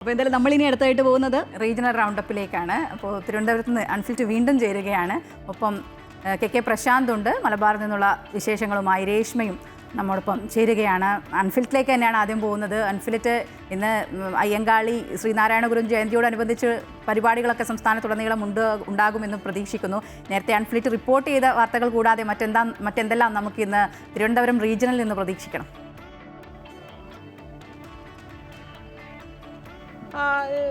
അപ്പോൾ എന്തായാലും നമ്മളിനി അടുത്തായിട്ട് പോകുന്നത് റീജിയണൽ റൗണ്ടപ്പിലേക്കാണ്. അപ്പോൾ തിരുവനന്തപുരത്ത് നിന്ന് അൺഫിൽറ്റ് വീണ്ടും ചേരുകയാണ്. ഒപ്പം കെ പ്രശാന്ത് ഉണ്ട്. മലബാറിൽ നിന്നുള്ള വിശേഷങ്ങളുമായി രേഷ്മയും നമ്മോടൊപ്പം ചേരുകയാണ്. അൺഫിൽറ്റിലേക്ക് തന്നെയാണ് ആദ്യം പോകുന്നത്. അൺഫിൽറ്റ് ഇന്ന് അയ്യങ്കാളി ശ്രീനാരായണഗുരു ജയന്തിയോടനുബന്ധിച്ച് പരിപാടികളൊക്കെ സംസ്ഥാനത്തുടനീളം ഉണ്ടാകുമെന്ന് പ്രതീക്ഷിക്കുന്നു. നേരത്തെ അൺഫിൽറ്റ് റിപ്പോർട്ട് ചെയ്ത വാർത്തകൾ കൂടാതെ മറ്റെന്തെല്ലാം നമുക്ക് ഇന്ന് തിരുവനന്തപുരം റീജിയനിൽ നിന്ന് പ്രതീക്ഷിക്കണം?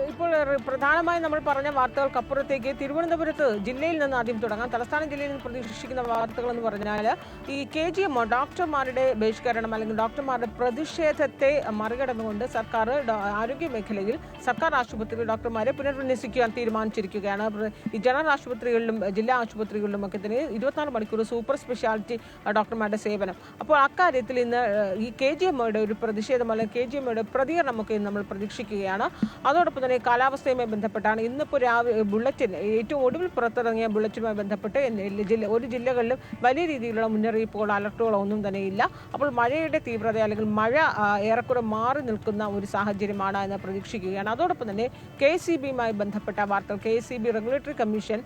ഇപ്പോൾ പ്രധാനമായും നമ്മൾ പറഞ്ഞ വാർത്തകൾക്കപ്പുറത്തേക്ക് തിരുവനന്തപുരത്ത് ജില്ലയിൽ നിന്ന് ആദ്യം തുടങ്ങാം. തലസ്ഥാന ജില്ലയിൽ നിന്ന് പ്രതീക്ഷിക്കുന്ന വാർത്തകൾ എന്ന് പറഞ്ഞാൽ ഈ KGM ഡോക്ടർമാരുടെ ബഹിഷ്കരണം അല്ലെങ്കിൽ ഡോക്ടർമാരുടെ പ്രതിഷേധത്തെ മറികടന്നുകൊണ്ട് സർക്കാർ ആരോഗ്യ മേഖലയിൽ സർക്കാർ ആശുപത്രികൾ ഡോക്ടർമാരെ പുനർവിന്യസിക്കാൻ തീരുമാനിച്ചിരിക്കുകയാണ്. ഈ ജനറൽ ആശുപത്രികളിലും ജില്ലാ ആശുപത്രികളിലും ഒക്കെ തന്നെ 24 മണിക്കൂർ സൂപ്പർ സ്പെഷ്യാലിറ്റി ഡോക്ടർമാരുടെ സേവനം. അപ്പോൾ അക്കാര്യത്തിൽ ഇന്ന് ഈ KGMയുടെ ഒരു പ്രതിഷേധം അല്ലെങ്കിൽ KGMയുടെ പ്രതികരണമൊക്കെ നമ്മൾ പ്രതീക്ഷിക്കുകയാണ്. അതോടൊപ്പം തന്നെ കാലാവസ്ഥയുമായി ബന്ധപ്പെട്ടാണ് ഇന്നിപ്പോൾ ബുള്ളറ്റിൻ ഏറ്റവും ഒടുവിൽ പുറത്തിറങ്ങിയ ബുള്ളറ്റിനുമായി ബന്ധപ്പെട്ട് ഒരു ജില്ലകളിലും വലിയ രീതിയിലുള്ള മുന്നറിയിപ്പുകളോ അലർട്ടുകളോ ഒന്നും തന്നെ ഇല്ല. അപ്പോൾ മഴയുടെ തീവ്രത അല്ലെങ്കിൽ മഴ ഏറെക്കുറെ മാറി നിൽക്കുന്ന ഒരു സാഹചര്യമാണ് എന്ന് പ്രതീക്ഷിക്കുകയാണ്. അതോടൊപ്പം തന്നെ KSEBയുമായി ബന്ധപ്പെട്ട വാർത്തകൾ KSEB റെഗുലേറ്ററി കമ്മീഷൻ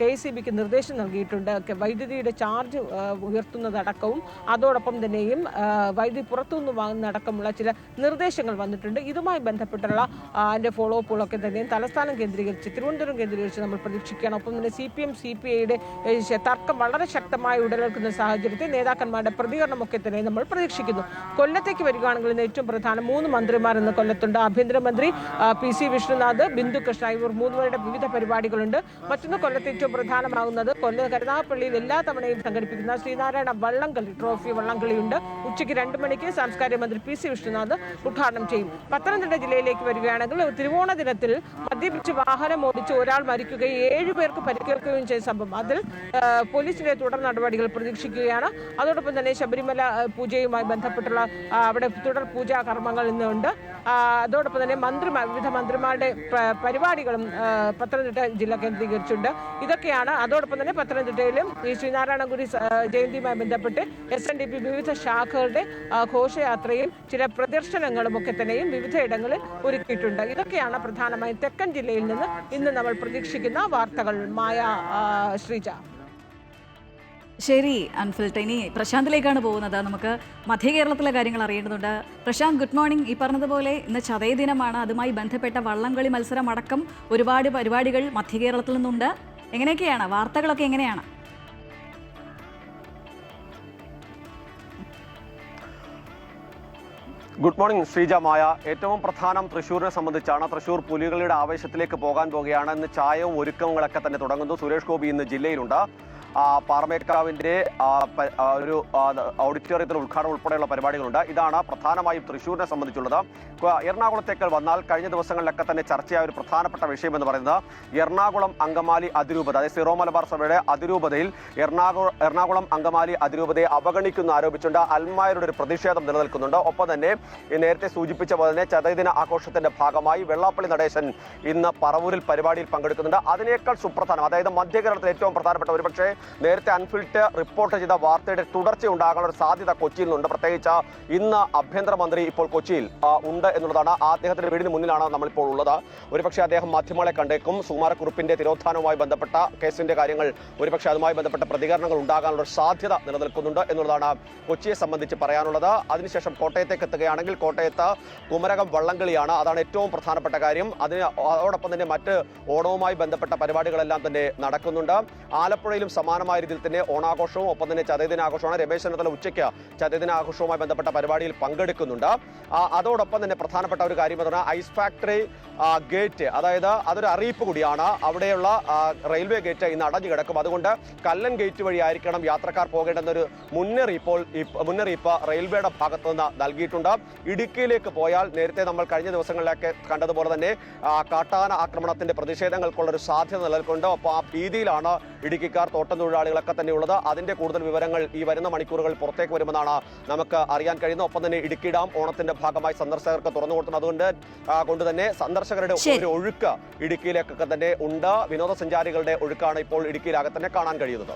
KSEBക്ക് നിർദ്ദേശം നൽകിയിട്ടുണ്ട്. വൈദ്യുതിയുടെ ചാർജ് ഉയർത്തുന്നതടക്കവും അതോടൊപ്പം തന്നെയും വൈദ്യുതി പുറത്തുനിന്ന് വാങ്ങുന്നതടക്കമുള്ള ചില നിർദ്ദേശങ്ങൾ വന്നിട്ടുണ്ട്. ഇതുമായി ബന്ധപ്പെട്ടുള്ള അതിൻ്റെ ഫോളോ അപ്പുകളൊക്കെ തന്നെ തലസ്ഥാനം കേന്ദ്രീകരിച്ച് തിരുവനന്തപുരം കേന്ദ്രീകരിച്ച് നമ്മൾ പ്രതീക്ഷിക്കുകയാണ്. ഒപ്പം തന്നെ CPM CPIയുടെ തർക്കം വളരെ ശക്തമായി ഉടലെടുക്കുന്ന സാഹചര്യത്തിൽ നേതാക്കന്മാരുടെ പ്രതികരണമൊക്കെ തന്നെ നമ്മൾ പ്രതീക്ഷിക്കുന്നു. കൊല്ലത്തേക്ക് വരികയാണെങ്കിൽ ഇന്ന് ഏറ്റവും പ്രധാനം 3 മന്ത്രിമാർ ഇന്ന് കൊല്ലത്തുണ്ട്. ആഭ്യന്തരമന്ത്രി PC വിഷ്ണുനാഥ്, ബിന്ദു കൃഷ്ണ, ഇവർ 3 പേരുടെ വിവിധ പരിപാടികളുണ്ട്. മറ്റൊന്ന് കൊല്ലത്ത് ഏറ്റവും പ്രധാനമാകുന്നത് കരുനാഗപ്പള്ളിയിൽ എല്ലാ തവണയും സംഘടിപ്പിക്കുന്ന ശ്രീനാരായണ വള്ളംകളി ട്രോഫി വള്ളംകളിയുണ്ട്. ഉച്ചയ്ക്ക് 2 മണിക്ക് സാംസ്കാരിക മന്ത്രി PC വിഷ്ണുനാഥ് ഉദ്ഘാടനം ചെയ്യും. പത്തനംതിട്ട ജില്ലയിലേക്ക് വരികയാണെങ്കിൽ തിരുവോണ ദിനത്തിൽ മദ്യപിച്ച് വാഹനം ഓടിച്ച് ഒരാൾ മരിക്കുകയും 7 പേർക്ക് പരിക്കേൽക്കുകയും ചെയ്ത സംഭവം, അതിൽ പോലീസിന്റെ തുടർ നടപടികൾ പ്രതീക്ഷിക്കുകയാണ്. അതോടൊപ്പം തന്നെ ശബരിമല പൂജയുമായി ബന്ധപ്പെട്ടുള്ള അവിടെ തുടർ പൂജാ കർമ്മങ്ങൾ ഇന്നുണ്ട്. അതോടൊപ്പം തന്നെ വിവിധ മന്ത്രിമാരുടെ പരിപാടികളും പത്തനംതിട്ട ജില്ല കേന്ദ്രീകരിച്ചുണ്ട്. ഇതൊക്കെയാണ്. അതോടൊപ്പം തന്നെ പത്തനംതിട്ടയിലും ഈ ശ്രീനാരായണ ഗുരു ജയന്തിയുമായി ബന്ധപ്പെട്ട് SNDP വിവിധ ശാഖകളുടെ ഘോഷയാത്രയും ചില പ്രദർശനങ്ങളും ഒക്കെ തന്നെയും വിവിധ ഇടങ്ങളിൽ ഒരുക്കിയിട്ടുണ്ട്. ഇതൊക്കെയാണ് പ്രധാനമായും തെക്കൻ ജില്ലയിൽ നിന്ന് ഇന്ന് നമ്മൾ പ്രതീക്ഷിക്കുന്ന വാർത്തകൾ. ശ്രീജ. ശരി അൺഫിൽറ്റ്, ഇനി പ്രശാന്തിലേക്കാണ് പോകുന്നത്. നമുക്ക് മധ്യ കേരളത്തിലെ കാര്യങ്ങൾ അറിയേണ്ടതുണ്ട്. Prashant, good morning. ഈ പറഞ്ഞതുപോലെ ഇന്ന് ചതയ ദിനമാണ്. അതുമായി ബന്ധപ്പെട്ട വള്ളംകളി മത്സരം അടക്കം ഒരുപാട് പരിപാടികൾ മധ്യ കേരളത്തിൽ നിന്നുണ്ട്. എങ്ങനെയൊക്കെയാണ് വാർത്തകളൊക്കെ? എങ്ങനെയാണ്? ഗുഡ് മോർണിംഗ് ശ്രീജ, മായ. ഏറ്റവും പ്രധാനം തൃശ്ശൂരിനെ സംബന്ധിച്ചാണ്. തൃശ്ശൂർ പുലികളുടെ ആവേശത്തിലേക്ക് പോകാൻ പോകുകയാണ്. ഇന്ന് ചായവും ഒരുക്കങ്ങളൊക്കെ തന്നെ തുടങ്ങുന്നു. സുരേഷ് ഗോപി ഇന്ന് ജില്ലയിലുണ്ട്. പാറമേക്കാവിൻ്റെ ഒരു ഓഡിറ്റോറിയത്തിൽ ഉദ്ഘാടനം ഉൾപ്പെടെയുള്ള പരിപാടികളുണ്ട്. ഇതാണ് പ്രധാനമായും തൃശ്ശൂരിനെ സംബന്ധിച്ചുള്ളത്. എറണാകുളത്തേക്കാൾ വന്നാൽ കഴിഞ്ഞ ദിവസങ്ങളിലൊക്കെ തന്നെ ചർച്ചയായ ഒരു പ്രധാനപ്പെട്ട വിഷയം എന്ന് പറയുന്നത് എറണാകുളം അങ്കമാലി അതിരൂപത, അതായത് സിറോ മലബാർ സഭയുടെ അതിരൂപതയിൽ എറണാകുളം അങ്കമാലി അതിരൂപതയെ ആരോപിച്ചുകൊണ്ട് അൽമായരുടെ ഒരു പ്രതിഷേധം നിലനിൽക്കുന്നുണ്ട്. ഒപ്പം തന്നെ നേരത്തെ സൂചിപ്പിച്ച പോലെ തന്നെ ചതയദിന ആഘോഷത്തിന്റെ ഭാഗമായി വെള്ളാപ്പള്ളി നടേശൻ ഇന്ന് പറവൂരിൽ പരിപാടിയിൽ പങ്കെടുക്കുന്നുണ്ട്. അതിനേക്കാൾ സുപ്രധാനം, അതായത് മധ്യ കേരളത്തിൽ ഏറ്റവും പ്രധാനപ്പെട്ട ഒരുപക്ഷെ നേരത്തെ അൺഫിൽറ്റ് റിപ്പോർട്ട് ചെയ്ത വാർത്തയുടെ തുടർച്ച ഉണ്ടാകാനുള്ള ഒരു സാധ്യത കൊച്ചിയിൽ നിന്നുണ്ട്. പ്രത്യേകിച്ച് ഇന്ന് ആഭ്യന്തരമന്ത്രി ഇപ്പോൾ കൊച്ചിയിൽ ഉണ്ട് എന്നുള്ളതാണ്. അദ്ദേഹത്തിന്റെ വീടിന് മുന്നിലാണ് നമ്മളിപ്പോൾ ഉള്ളത്. ഒരുപക്ഷെ അദ്ദേഹം മാധ്യമങ്ങളെ കണ്ടേക്കും. സുകുമാരക്കുറുപ്പിന്റെ തിരോധാനവുമായി ബന്ധപ്പെട്ട കേസിന്റെ കാര്യങ്ങൾ, ഒരുപക്ഷെ അതുമായി ബന്ധപ്പെട്ട പ്രതികരണങ്ങൾ ഉണ്ടാകാനുള്ള ഒരു സാധ്യത നിലനിൽക്കുന്നുണ്ട് എന്നുള്ളതാണ് കൊച്ചിയെ സംബന്ധിച്ച് പറയാനുള്ളത്. അതിനുശേഷം കോട്ടയത്തേക്ക് എത്തുകയാണെങ്കിൽ കോട്ടയത്ത് കുമരകം വള്ളംകളിയാണ്. അതാണ് ഏറ്റവും പ്രധാനപ്പെട്ട കാര്യം. അതോടൊപ്പം തന്നെ മറ്റ് ഓണവുമായി ബന്ധപ്പെട്ട പരിപാടികളെല്ലാം തന്നെ നടക്കുന്നുണ്ട്. ആലപ്പുഴയിലും സമാനമായ രീതിയിൽ തന്നെ ഓണാഘോഷവും ഒപ്പം തന്നെ ചതയദിനാഘോഷമാണ്. രമേശ് ചെന്നിത്തല ഉച്ചയ്ക്ക് ചതയദിനാഘോഷവുമായി ബന്ധപ്പെട്ട പരിപാടിയിൽ പങ്കെടുക്കുന്നുണ്ട്. അതോടൊപ്പം തന്നെ പ്രധാനപ്പെട്ട ഒരു കാര്യം എന്ന് പറഞ്ഞാൽ ഐസ് ഫാക്ടറി ഗേറ്റ്, അതായത് അതൊരു അറിയിപ്പ് കൂടിയാണ്. അവിടെയുള്ള റെയിൽവേ ഗേറ്റ് ഇന്ന് അടഞ്ഞു കിടക്കും. അതുകൊണ്ട് കല്ലൻ ഗേറ്റ് വഴി ആയിരിക്കണം യാത്രക്കാർ പോകേണ്ടെന്നൊരു മുന്നറിയിപ്പ് റെയിൽവേയുടെ ഭാഗത്തു നിന്ന് നൽകിയിട്ടുണ്ട്. ഇടുക്കിയിലേക്ക് പോയാൽ നേരത്തെ നമ്മൾ കഴിഞ്ഞ ദിവസങ്ങളിലൊക്കെ കണ്ടതുപോലെ തന്നെ കാട്ടാന ആക്രമണത്തിന്റെ പ്രതിഷേധങ്ങൾക്കുള്ളൊരു സാധ്യത നിലനിൽക്കുന്നുണ്ട്. അപ്പോൾ ആ ഭീതിയിലാണ് ഇടുക്കിക്കാർ, തോട്ടം തൊഴിലാളികളൊക്കെ തന്നെയുള്ളത്. അതിന്റെ കൂടുതൽ വിവരങ്ങൾ ഈ വരുന്ന മണിക്കൂറുകൾ പുറത്തേക്ക് വരുമെന്നാണ് നമുക്ക് അറിയാൻ കഴിയുന്നത്. ഒപ്പം തന്നെ ഇടുക്കി ഡാം ഓണത്തിന്റെ ഭാഗമായി സന്ദർശകർക്ക് തുറന്നു കൊടുക്കുന്നത് കൊണ്ട് തന്നെ സന്ദർശകരുടെ ഒരു ഒഴുക്ക് ഇടുക്കിയിലേക്കൊക്കെ തന്നെ ഉണ്ട്. വിനോദസഞ്ചാരികളുടെ ഒഴുക്കാണ് ഇപ്പോൾ ഇടുക്കിയിലാകെ തന്നെ കാണാൻ കഴിയുന്നത്.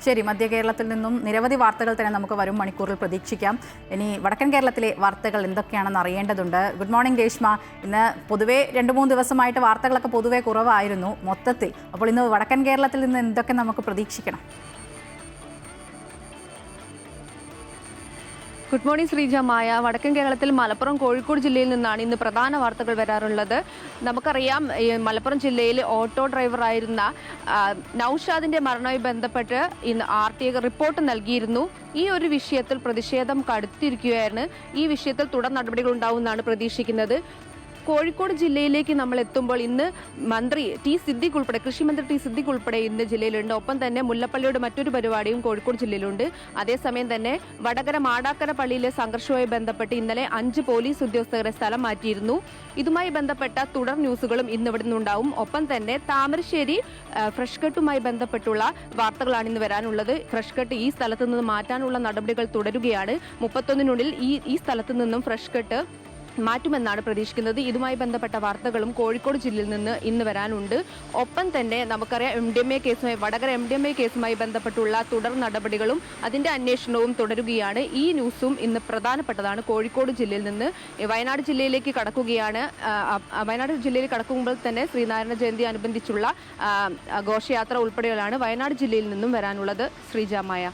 ശരി, മധ്യ കേരളത്തിൽ നിന്നും നിരവധി വാർത്തകൾ തന്നെ നമുക്ക് വരും മണിക്കൂറിൽ പ്രതീക്ഷിക്കാം. ഇനി വടക്കൻ കേരളത്തിലെ വാർത്തകൾ എന്തൊക്കെയാണെന്ന് അറിയേണ്ടതുണ്ട്. Good morning Reshma. ഇന്ന് പൊതുവേ 2-3 ദിവസമായിട്ട് വാർത്തകളൊക്കെ പൊതുവേ കുറവായിരുന്നു മൊത്തത്തിൽ. അപ്പോൾ ഇന്ന് വടക്കൻ കേരളത്തിൽ നിന്ന് എന്തൊക്കെ നമുക്ക് പ്രതീക്ഷിക്കണം? Good morning Sreeja. മായ, വടക്കൻ കേരളത്തിൽ മലപ്പുറം, കോഴിക്കോട് ജില്ലയിൽ നിന്നാണ് ഇന്ന് പ്രധാന വാർത്തകൾ വരാറുള്ളത്. നമുക്കറിയാം, മലപ്പുറം ജില്ലയിൽ ഓട്ടോ ഡ്രൈവറായിരുന്ന നൌഷാദിന്റെ മരണവുമായി ബന്ധപ്പെട്ട് ഇന്ന് RTA റിപ്പോർട്ട് നൽകിയിരുന്നു. ഈ ഒരു വിഷയത്തിൽ പ്രതിഷേധം കടുത്തിരിക്കുകയാണ്. ഈ വിഷയത്തിൽ തുടർ നടപടികൾ ഉണ്ടാവുമെന്നാണ് പ്രതീക്ഷിക്കുന്നത്. കോഴിക്കോട് ജില്ലയിലേക്ക് നമ്മൾ എത്തുമ്പോൾ ഇന്ന് മന്ത്രി ടി സിദ്ദിഖ് ഉൾപ്പെടെ, കൃഷിമന്ത്രി ടി സിദ്ദിഖ് ഉൾപ്പെടെ ഇന്ന് ജില്ലയിലുണ്ട്. ഒപ്പം തന്നെ മുല്ലപ്പള്ളിയുടെ മറ്റൊരു പരിപാടിയും കോഴിക്കോട് ജില്ലയിലുണ്ട്. അതേസമയം തന്നെ വടകര മാടാക്കര പള്ളിയിലെ സംഘർഷവുമായി ബന്ധപ്പെട്ട് ഇന്നലെ 5 പോലീസ് ഉദ്യോഗസ്ഥരെ സ്ഥലം മാറ്റിയിരുന്നു. ഇതുമായി ബന്ധപ്പെട്ട തുടർ ന്യൂസുകളും ഇന്ന് ഇവിടെ നിന്നുണ്ടാവും. ഒപ്പം തന്നെ താമരശ്ശേരി ഫ്രഷ് കട്ടുമായി ബന്ധപ്പെട്ടുള്ള വാർത്തകളാണ് ഇന്ന് വരാനുള്ളത്. ഫ്രഷ് കട്ട് ഈ സ്ഥലത്ത് നിന്ന് മാറ്റാനുള്ള നടപടികൾ തുടരുകയാണ്. 31-നുള്ളിൽ ഈ സ്ഥലത്ത് നിന്നും ഫ്രഷ് കട്ട് മാറ്റുമെന്നാണ് പ്രതീക്ഷിക്കുന്നത്. ഇതുമായി ബന്ധപ്പെട്ട വാർത്തകളും കോഴിക്കോട് ജില്ലയിൽ നിന്ന് ഇന്ന് വരാനുണ്ട്. ഒപ്പം തന്നെ നമുക്കറിയാം, MDMA കേസുമായി, വടകര MDMA കേസുമായി ബന്ധപ്പെട്ടുള്ള തുടർ നടപടികളും അതിന്റെ അന്വേഷണവും തുടരുകയാണ്. ഈ ന്യൂസും ഇന്ന് പ്രധാനപ്പെട്ടതാണ്. കോഴിക്കോട് ജില്ലയിൽ നിന്ന് വയനാട് ജില്ലയിലേക്ക് കടക്കുകയാണ്. വയനാട് ജില്ലയിൽ കടക്കുമ്പോൾ തന്നെ ശ്രീനാരായണ ജയന്തി അനുബന്ധിച്ചുള്ള ഘോഷയാത്ര ഉൾപ്പെടെയുള്ളതാണ് വയനാട് ജില്ലയിൽ നിന്നും വരാനുള്ളത്. ശ്രീജ, മായ.